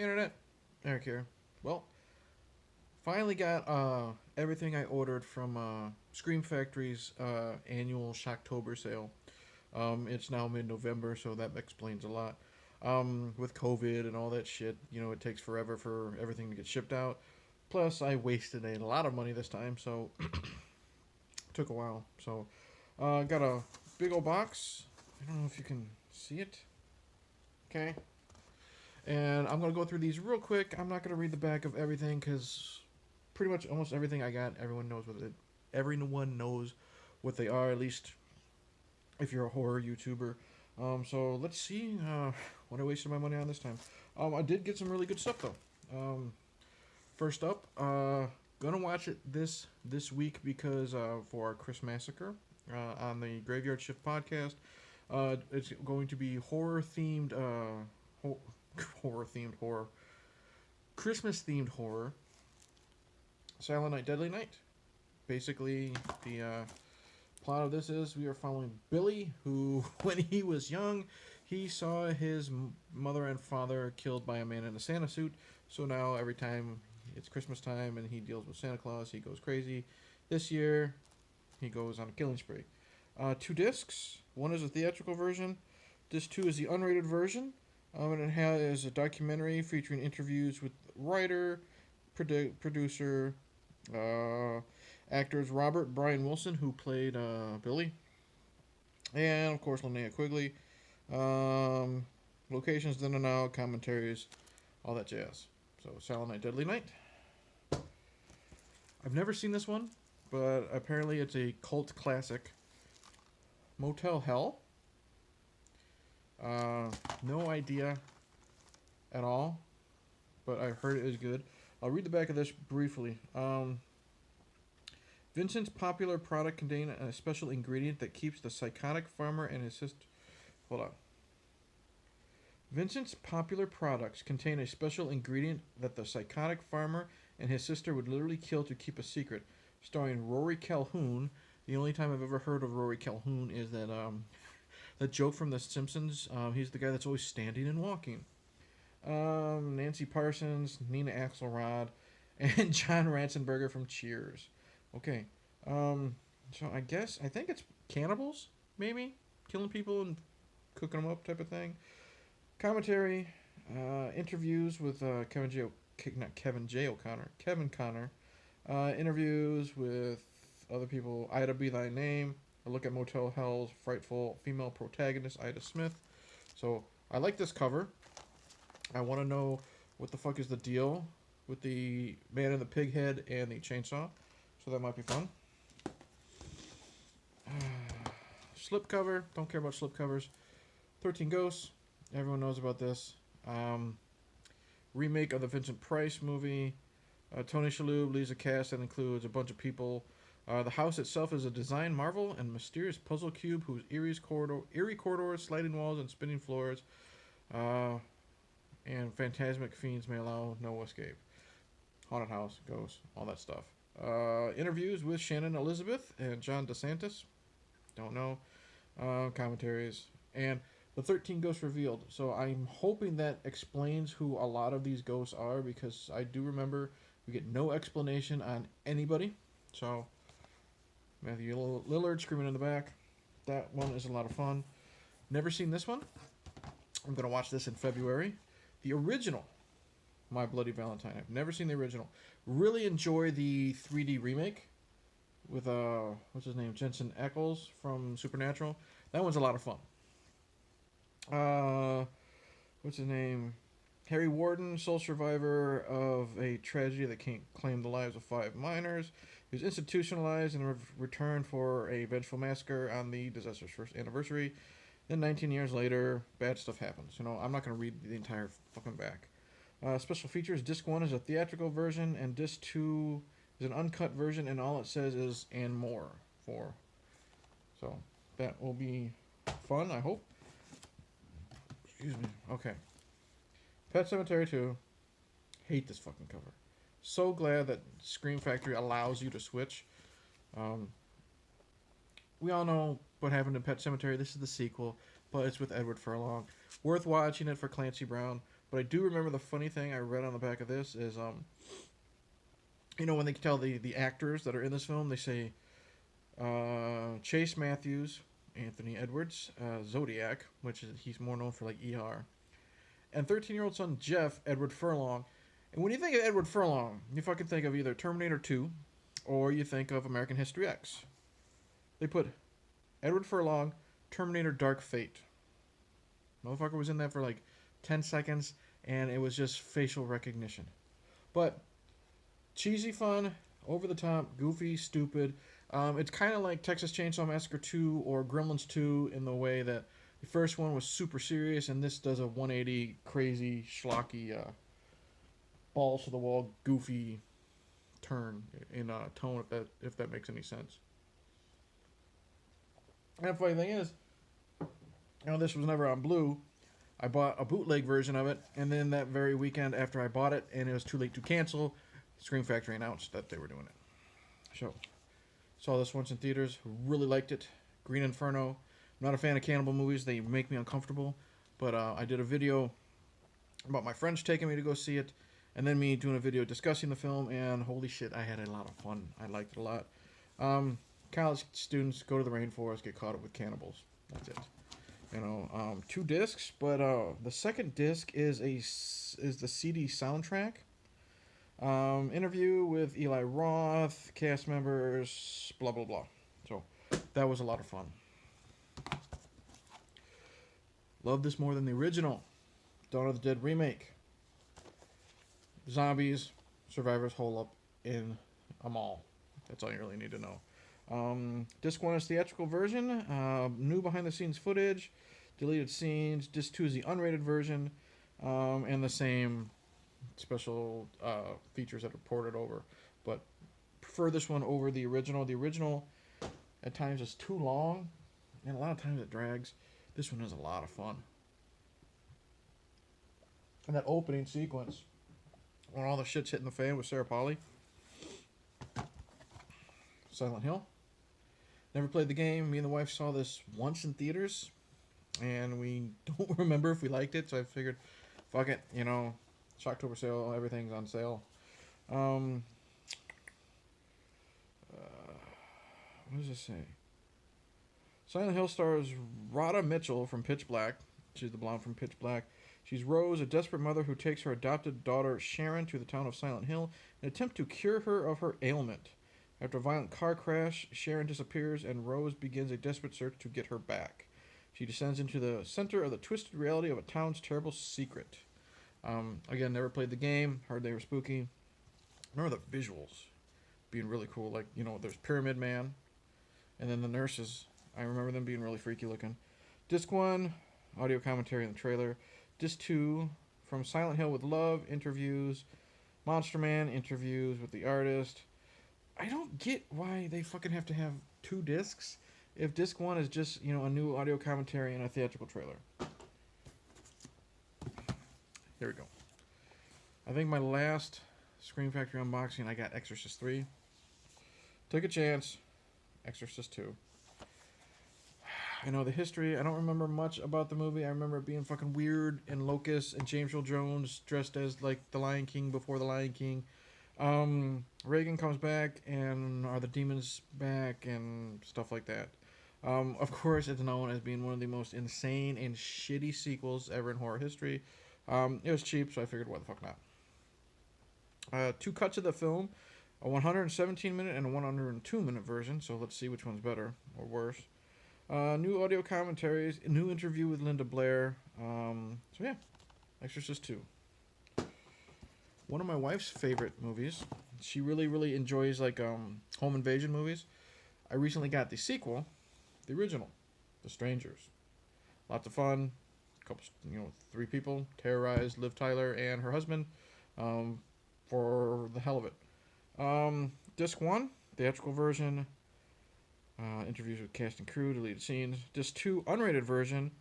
Internet, Eric here. Well, finally got everything I ordered from Scream Factory's annual Shocktober sale. It's now mid-November, so that explains a lot. With COVID and all that shit, it takes forever for everything to get shipped out. Plus, I wasted a lot of money this time, so it took a while. So, got a big old box. I don't know if you can see it. Okay. And I'm going to go through these real quick. I'm not going to read the back of everything because pretty much almost everything I got, everyone knows what they are, at least if you're a horror YouTuber. So let's see what I wasted my money on this time. I did get some really good stuff though. First up, gonna watch it this week because for our Chris Massacre on the Graveyard Shift podcast. It's going to be horror themed horror, Christmas themed horror, Silent Night, Deadly Night. Basically, the plot of this is we are following Billy, who, when he was young, he saw his mother and father killed by a man in a Santa suit. So now, every time it's Christmas time and he deals with Santa Claus, he goes crazy. This year, he goes on a killing spree. 2 discs. One is a theatrical version. Disc 2 is the unrated version. And it has a documentary featuring interviews with writer, producer, actors Robert Brian Wilson, who played Billy, and of course Linnea Quigley. Locations, then and now, commentaries, all that jazz. So, Silent Night, Deadly Night. I've never seen this one, but apparently it's a cult classic. Motel Hell. No idea at all, but I heard it is good. I'll read the back of this briefly. Vincent's popular product contains a special ingredient that keeps the psychotic farmer and his sister. Hold on. Vincent's popular products contain a special ingredient that the psychotic farmer and his sister would literally kill to keep a secret. Starring Rory Calhoun. The only time I've ever heard of Rory Calhoun is that joke from The Simpsons. He's the guy that's always standing and walking. Nancy Parsons, Nina Axelrod, and John Ratzenberger from Cheers. Okay. So I think it's cannibals, maybe? Killing people and cooking them up type of thing. Commentary, interviews with Kevin J. O'Connor. Interviews with other people. Ida Be Thy Name. A look at Motel Hell's frightful female protagonist, Ida Smith. So, I like this cover. I want to know what the fuck is the deal with the man in the pig head and the chainsaw. So that might be fun. Slipcover. Don't care about slipcovers. 13 Ghosts. Everyone knows about this. Remake of the Vincent Price movie. Tony Shalhoub leads a cast that includes a bunch of people. The house itself is a design marvel and mysterious puzzle cube whose eerie corridors, sliding walls, and spinning floors and phantasmic fiends may allow no escape. Haunted house, ghosts, all that stuff. Interviews with Shannon Elizabeth and John DeSantis. Don't know. Commentaries. And the 13 Ghosts revealed. So I'm hoping that explains who a lot of these ghosts are, because I do remember we get no explanation on anybody. So, Matthew Lillard screaming in the back. That one is a lot of fun. Never seen this one. I'm going to watch this in February. The original, My Bloody Valentine. I've never seen the original. Really enjoy the 3D remake with, what's his name? Jensen Ackles from Supernatural. That one's a lot of fun. What's his name? Harry Warden, sole survivor of a tragedy that claimed the lives of 5 minors. He was institutionalized and returned for a vengeful massacre on the disaster's first anniversary. Then 19 years later, bad stuff happens. I'm not going to read the entire fucking back. Special features. Disc 1 is a theatrical version, and Disc 2 is an uncut version, and all it says is, and more. So, that will be fun, I hope. Excuse me. Okay. Pet Sematary 2. Hate this fucking cover. So glad that Scream Factory allows you to switch. We all know what happened in Pet Sematary. This is the sequel, but it's with Edward Furlong. Worth watching it for Clancy Brown. But I do remember the funny thing I read on the back of this is, when they tell the actors that are in this film, they say Chase Matthews, Anthony Edwards, Zodiac, which is he's more known for like ER, and 13-year-old son Jeff Edward Furlong. And when you think of Edward Furlong, you fucking think of either Terminator 2 or you think of American History X. They put Edward Furlong, Terminator Dark Fate. Motherfucker was in that for like 10 seconds, and it was just facial recognition. But cheesy fun, over the top, goofy, stupid. It's kind of like Texas Chainsaw Massacre 2 or Gremlins 2 in the way that the first one was super serious, and this does a 180 crazy, schlocky, balls to the wall, goofy turn in tone, if that makes any sense. And the funny thing is, this was never on Blue. I bought a bootleg version of it, and then that very weekend after I bought it, and it was too late to cancel, Scream Factory announced that they were doing it. So, saw this once in theaters, really liked it. Green Inferno. I'm not a fan of cannibal movies, they make me uncomfortable, but I did a video about my friends taking me to go see it, and then me doing a video discussing the film, and holy shit, I had a lot of fun. I liked it a lot. College students go to the rainforest, get caught up with cannibals. That's it. 2 discs, but the second disc is the CD soundtrack. Interview with Eli Roth, cast members, blah blah blah. So that was a lot of fun. Love this more than the original. Dawn of the Dead remake. Zombies, survivors hole up in a mall. That's all you really need to know. Disc 1 is theatrical version. New behind the scenes footage. Deleted scenes. Disc 2 is the unrated version. And the same special features that are ported over. But prefer this one over the original. The original at times is too long. And a lot of times it drags. This one is a lot of fun. And that opening sequence, when all the shit's hitting the fan with Sarah Polley. Silent Hill. Never played the game. Me and the wife saw this once in theaters, and we don't remember if we liked it, so I figured, fuck it, Shocktober sale, everything's on sale. What does it say? Silent Hill stars Rhoda Mitchell from Pitch Black. She's the blonde from Pitch Black. She's Rose, a desperate mother who takes her adopted daughter Sharon to the town of Silent Hill in an attempt to cure her of her ailment. After a violent car crash, Sharon disappears and Rose begins a desperate search to get her back. She descends into the center of the twisted reality of a town's terrible secret. Again, never played the game, heard they were spooky. Remember the visuals being really cool. Like, there's Pyramid Man, and then the nurses. I remember them being really freaky looking. Disc 1, audio commentary in the trailer. Disc 2, From Silent Hill with Love, interviews. Monster Man, interviews with the artist. I don't get why they fucking have to have 2 discs if disc 1 is just, a new audio commentary and a theatrical trailer. Here we go. I think my last Scream Factory unboxing, I got Exorcist 3. Took a chance. Exorcist 2. I know the history. I don't remember much about the movie. I remember it being fucking weird, and Locust and James Earl Jones dressed as like the Lion King before the Lion King. Reagan comes back, and are the demons back, and stuff like that. Of course, it's known as being one of the most insane and shitty sequels ever in horror history. It was cheap, so I figured, why the fuck not? 2 cuts of the film, a 117-minute and a 102-minute version, so let's see which one's better or worse. New audio commentaries, a new interview with Linda Blair. So yeah, Exorcist II. One of my wife's favorite movies. She really, really enjoys home invasion movies. I recently got the sequel, the original, The Strangers. Lots of fun. Couple, 3 people terrorized Liv Tyler and her husband, for the hell of it. Disc 1, theatrical version. Interviews with cast and crew, deleted scenes. Disc 2, unrated version.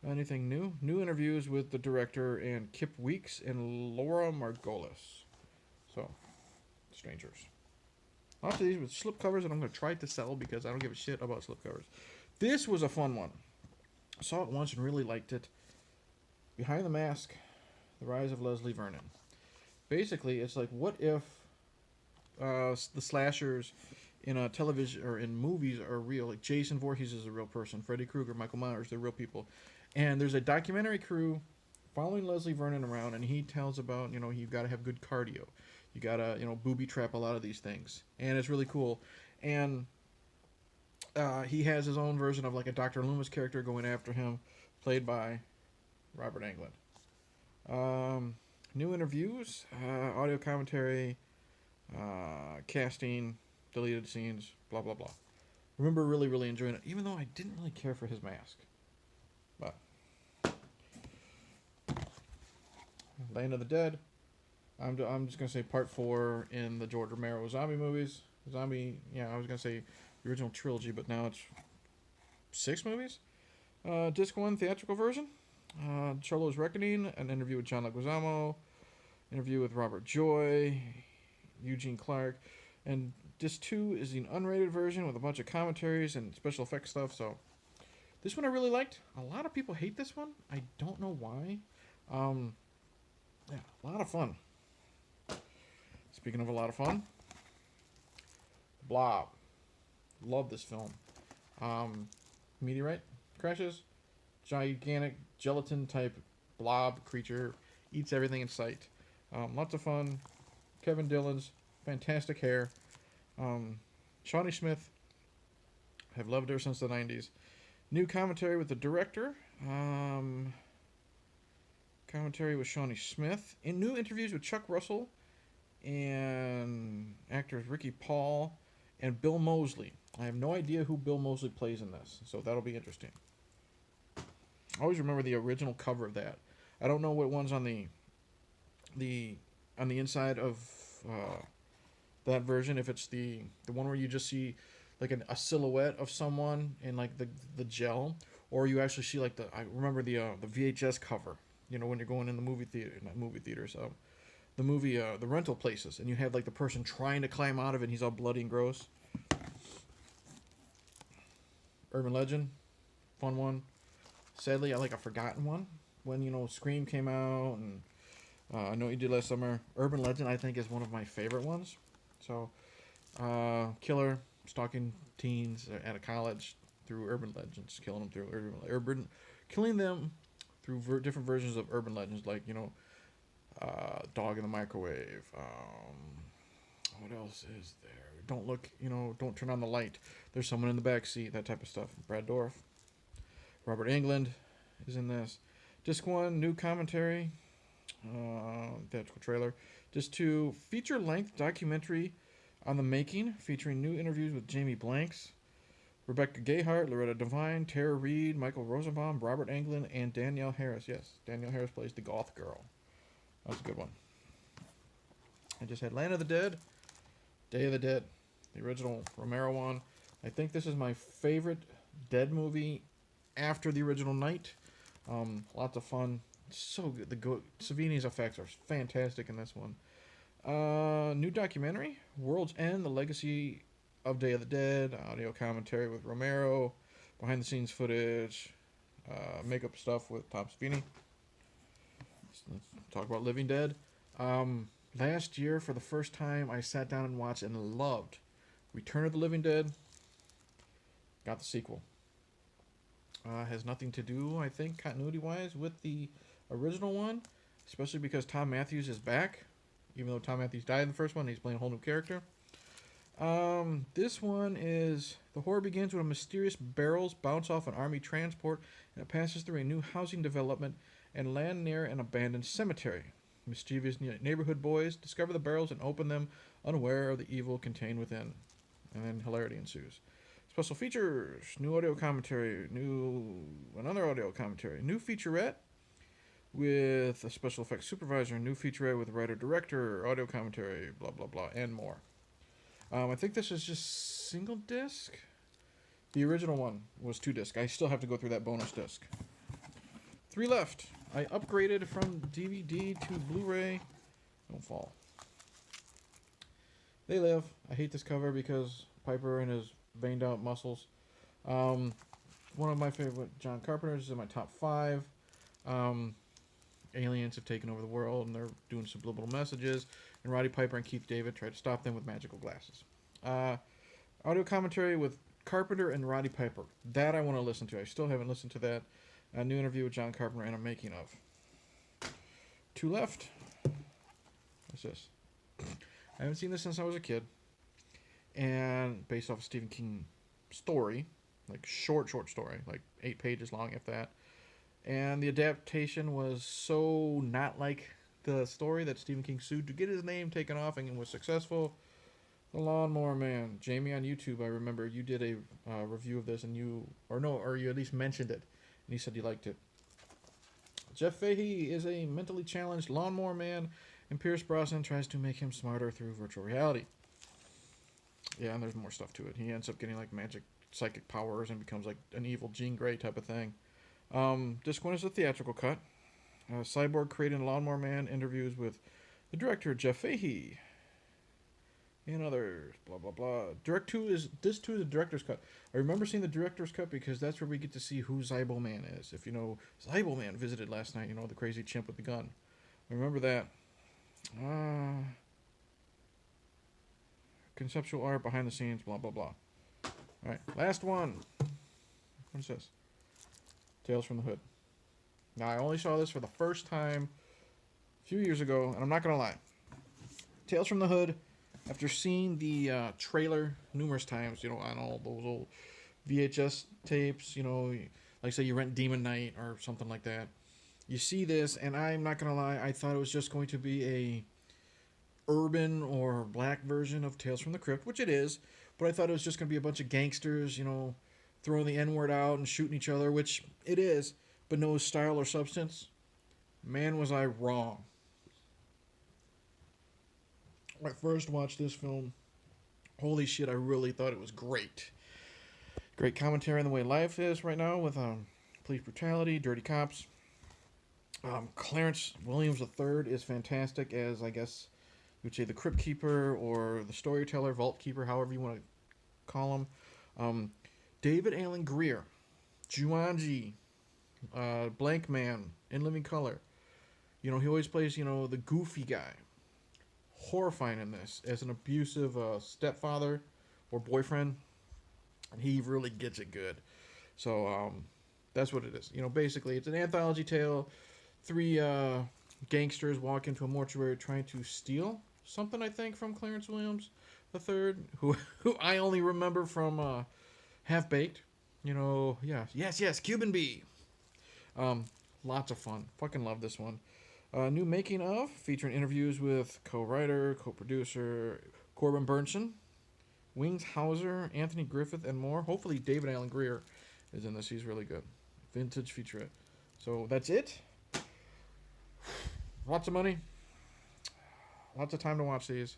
Anything new? New interviews with the director and Kip Weeks and Laura Margolis. So, Strangers. Lots of these with slipcovers, and I'm going to try to sell because I don't give a shit about slipcovers. This was a fun one. I saw it once and really liked it. Behind the Mask, The Rise of Leslie Vernon. Basically, it's like, what if the slashers in a television or in movies are real? Like Jason Voorhees is a real person, Freddy Krueger, Michael Myers, they're real people. And there's a documentary crew following Leslie Vernon around, and he tells about, you've got to have good cardio. You got to, booby trap a lot of these things. And it's really cool. And he has his own version of like a Dr. Loomis character going after him, played by Robert Englund. New interviews, audio commentary, casting, deleted scenes, blah, blah, blah. Remember really, really enjoying it, even though I didn't really care for his mask. But Land of the Dead. I'm just going to say part 4 in the George Romero zombie movies. I was going to say the original trilogy, but now it's 6 movies. Disc 1 theatrical version. Cholo's Reckoning, an interview with John Leguizamo, interview with Robert Joy, Eugene Clark, and Disc 2 is the unrated version with a bunch of commentaries and special effects stuff. So this one I really liked. A lot of people hate this one. I don't know why. Yeah, a lot of fun. Speaking of a lot of fun, Blob. Love this film. Meteorite crashes. Gigantic gelatin type blob creature eats everything in sight. Lots of fun. Kevin Dillon's fantastic hair. Shawnee Smith. Have loved her since the 90s. New commentary with the director. Commentary with Shawnee Smith. In new interviews with Chuck Russell and actors Ricky Paul and Bill Moseley. I have no idea who Bill Moseley plays in this, so that'll be interesting. I always remember the original cover of that. I don't know what one's on the inside of that version. If it's the one where you just see like a silhouette of someone in like the gel, or you actually see like I remember the VHS cover. When you're going in the movie theater, not movie theaters, the movie the rental places, and you have like the person trying to climb out of it, and he's all bloody and gross. Urban Legend, fun one. Sadly, I like a forgotten one. When Scream came out, and I Know What You Did Last Summer. Urban Legend, I think, is one of my favorite ones. So, killer stalking teens at a college through urban legends, killing them through killing them through different versions of urban legends, like dog in the microwave. What else is there? Don't look, don't turn on the light. There's someone in the back seat. That type of stuff. Brad Dourif. Robert Englund is in this. Disc 1, new commentary. Theatrical trailer. Disc 2, feature-length documentary on the making, featuring new interviews with Jamie Blanks, Rebecca Gayheart, Loretta Devine, Tara Reid, Michael Rosenbaum, Robert Englund, and Danielle Harris. Yes, Danielle Harris plays the goth girl. That's a good one. I just had Land of the Dead, Day of the Dead, the original Romero one. I think this is my favorite Dead movie after the original Night. Lots of fun. So good. Savini's effects are fantastic in this one. New documentary, World's End, The Legacy of Day of the Dead, audio commentary with Romero, behind the scenes footage, makeup stuff with Tom Savini. Let's talk about Living Dead. Last year, for the first time, I sat down and watched and loved Return of the Living Dead. Got the sequel. Has nothing to do, I think, continuity-wise with the original one, especially because Tom Matthews is back. Even though Tom Matthews died in the first one, he's playing a whole new character. This one is... The horror begins when mysterious barrels bounce off an army transport, and it passes through a new housing development and land near an abandoned cemetery. Mischievous neighborhood boys discover the barrels and open them, unaware of the evil contained within. And then hilarity ensues. Special features, new audio commentary, another audio commentary, new featurette with a special effects supervisor, new featurette with writer-director, audio commentary, blah, blah, blah, and more. I think this is just single disc. The original one was 2 disc. I still have to go through that bonus disc. 3 left. I upgraded from DVD to Blu-ray. Don't fall. They Live. I hate this cover because Piper and his veined out muscles. One of my favorite John Carpenter's is in my top 5. aliens have taken over the world and they're doing subliminal messages. And Roddy Piper and Keith David try to stop them with magical glasses. Audio commentary with Carpenter and Roddy Piper. That I want to listen to. I still haven't listened to that. A new interview with John Carpenter and a making of. 2 left. What's this? I haven't seen this since I was a kid. And based off a Stephen King story. Like short story. Like 8 pages long, if that. And the adaptation was so not like the story that Stephen King sued to get his name taken off and was successful. The Lawn Mower Man. Jamie on YouTube, I remember you did a review of this and you at least mentioned it. And you said you liked it. Jeff Fahey is a mentally challenged lawnmower man, and Pierce Brosnan tries to make him smarter through virtual reality. Yeah, and there's more stuff to it. He ends up getting like magic psychic powers and becomes like an evil Jean Grey type of thing. Disc 1 is a theatrical cut. Cyborg created Lawnmower Man interviews with the director Jeff Fahey and others. Blah blah blah. Disc 2 is the director's cut. I remember seeing the director's cut because that's where we get to see who Zybo Man is. If you know, Zybo Man visited last night. You know, the crazy chimp with the gun. I remember that. Conceptual art behind the scenes. Blah blah blah. All right, last one. What's this? Tales from the Hood. Now, I only saw this for the first time a few years ago, and I'm not going to lie. Tales from the Hood, after seeing the trailer numerous times, you know, on all those old VHS tapes, you know, like say you rent Demon Knight or something like that. You see this, and I'm not going to lie, I thought it was just going to be a urban or black version of Tales from the Crypt, which it is, but I thought it was just going to be a bunch of gangsters, you know, throwing the N-word out and shooting each other, which it is, but no style or substance. Man, was I wrong. When I first watched this film, holy shit, I really thought it was great. Great commentary on the way life is right now with police brutality, dirty cops. Clarence Williams III is fantastic as, I guess, you would say the Crypt Keeper or the Storyteller, Vault Keeper, however you want to call him. David Alan Grier, Jumanji, Blank Man, In Living Color. You know, he always plays, you know, the goofy guy. Horrifying in this as an abusive stepfather or boyfriend. And he really gets it good. So, that's what it is. You know, basically, it's an anthology tale. 3 gangsters walk into a mortuary trying to steal something, I think, from Clarence Williams III, who I only remember from Half-Baked. You know, yeah. Yes, Cuban Bee. Lots of fun. Fucking love this one. New making of, featuring interviews with co-writer, co-producer Corbin Burnson, Wings Hauser, Anthony Griffith, and more. Hopefully David Alan Grier is in this. He's really good. Vintage featurette. So that's it. Lots of money. Lots of time to watch these.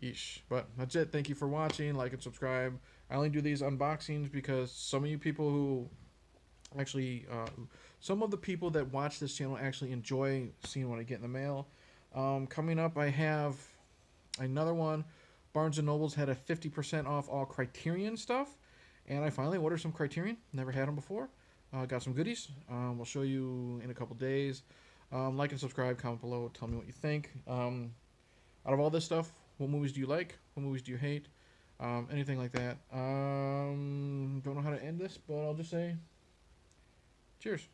Yeesh. But that's it. Thank you for watching. Like and subscribe. I only do these unboxings because some of you people who actually, some of the people that watch this channel actually enjoy seeing what I get in the mail. Coming up, I have another one. Barnes & Noble's had a 50% off all Criterion stuff. And I finally ordered some Criterion. Never had them before. Got some goodies. We'll show you in a couple days. Like and subscribe, comment below, tell me what you think. Out of all this stuff, what movies do you like? What movies do you hate? Anything like that. Don't know how to end this, but I'll just say cheers.